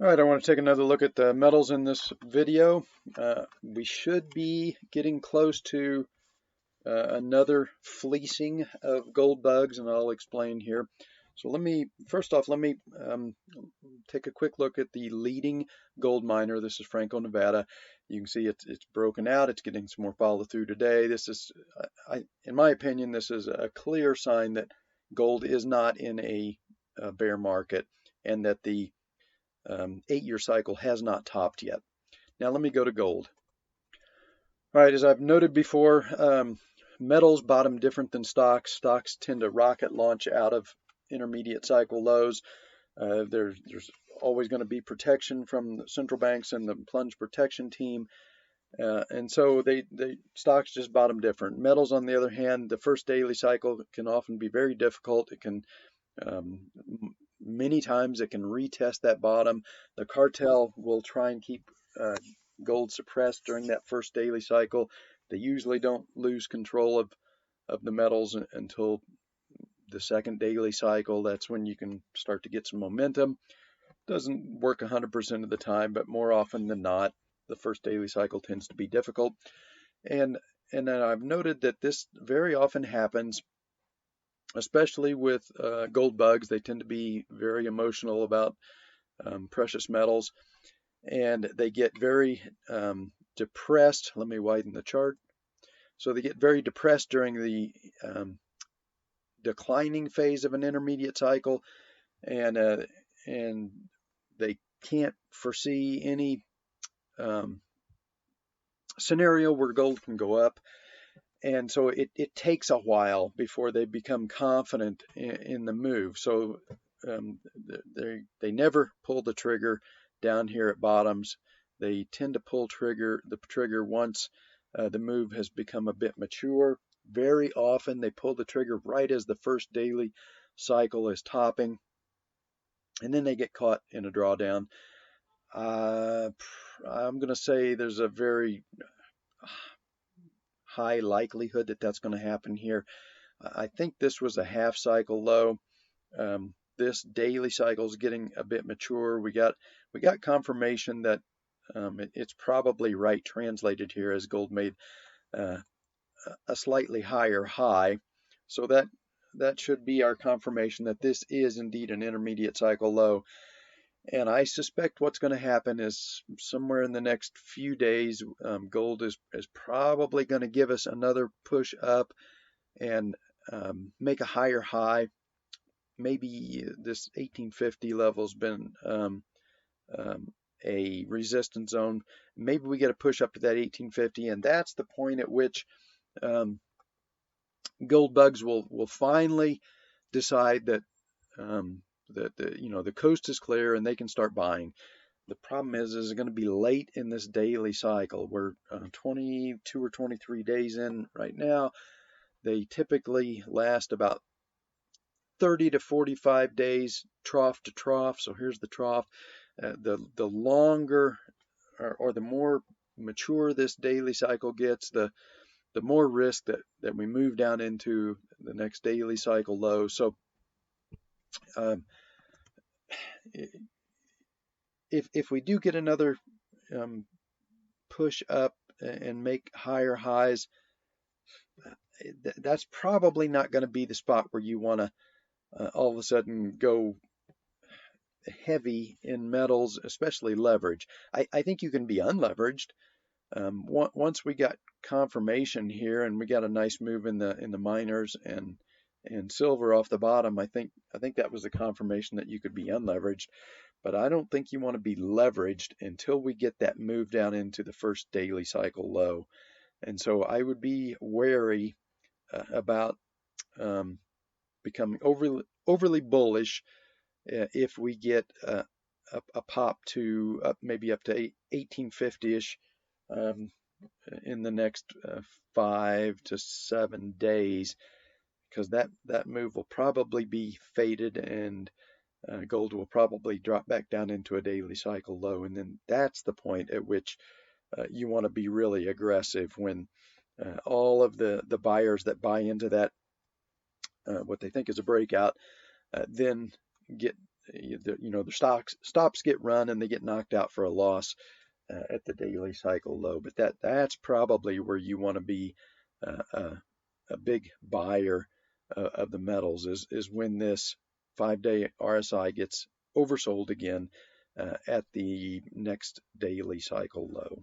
All right, I want to take another look at the metals in this video. We should be getting close to another fleecing of gold bugs, and I'll explain here. So first off, let me take a quick look at the leading gold miner. This is Franco-Nevada. You can see it's broken out. It's getting some more follow through today. This is, in my opinion, this is a clear sign that gold is not in a bear market, and that the 8-year cycle has not topped yet. Now let me go to gold. All right, as I've noted before, metals bottom different than stocks. Stocks tend to rocket launch out of intermediate cycle lows. There's always going to be protection from the central banks and the plunge protection team. And so stocks just bottom different. Metals, on the other hand, the first daily cycle can often be very difficult. It can many times it can retest that bottom. The cartel will try and keep gold suppressed during that first daily cycle. They usually don't lose control of the metals until the second daily cycle. That's when you can start to get some momentum. Doesn't work 100% of the time, but more often than not, the first daily cycle tends to be difficult. And then I've noted that this very often happens, especially with gold bugs. They tend to be very emotional about precious metals, and they get very depressed. Let me widen the chart. So they get very depressed during the declining phase of an intermediate cycle, and they can't foresee any scenario where gold can go up. And so it takes a while before they become confident in the move. So they never pull the trigger down here at bottoms. They tend to pull the trigger once the move has become a bit mature. Very often they pull the trigger right as the first daily cycle is topping, and then they get caught in a drawdown. I'm going to say there's a very high likelihood that that's going to happen here. I think this was a half cycle low. This daily cycle is getting a bit mature. We got confirmation that it's probably right translated here, as gold made a slightly higher high. So that should be our confirmation that this is indeed an intermediate cycle low. And I suspect what's going to happen is somewhere in the next few days, gold is probably going to give us another push up and make a higher high. Maybe this 1850 level has been a resistance zone. Maybe we get a push up to that 1850, and that's the point at which gold bugs will finally decide that the coast is clear and they can start buying. The problem is it's going to be late in this daily cycle. We're 22 or 23 days in right now. They typically last about 30 to 45 days trough to trough. So here's the trough. The longer or the more mature this daily cycle gets, the more risk that we move down into the next daily cycle low. So if we do get another push up and make higher highs, that's probably not going to be the spot where you want to all of a sudden go heavy in metals, especially leverage. I think you can be unleveraged. Once we got confirmation here and we got a nice move in the miners and silver off the bottom, I think that was the confirmation that you could be unleveraged. But I don't think you want to be leveraged until we get that move down into the first daily cycle low. And so I would be wary about becoming overly bullish if we get a pop to maybe up to 1850-ish in the next 5 to 7 days, because that move will probably be faded and gold will probably drop back down into a daily cycle low. And then that's the point at which you want to be really aggressive, when all of the buyers that buy into that what they think is a breakout then get the stops get run and they get knocked out for a loss at the daily cycle low. But that's probably where you want to be a big buyer of the metals is when this 5-day RSI gets oversold again at the next daily cycle low.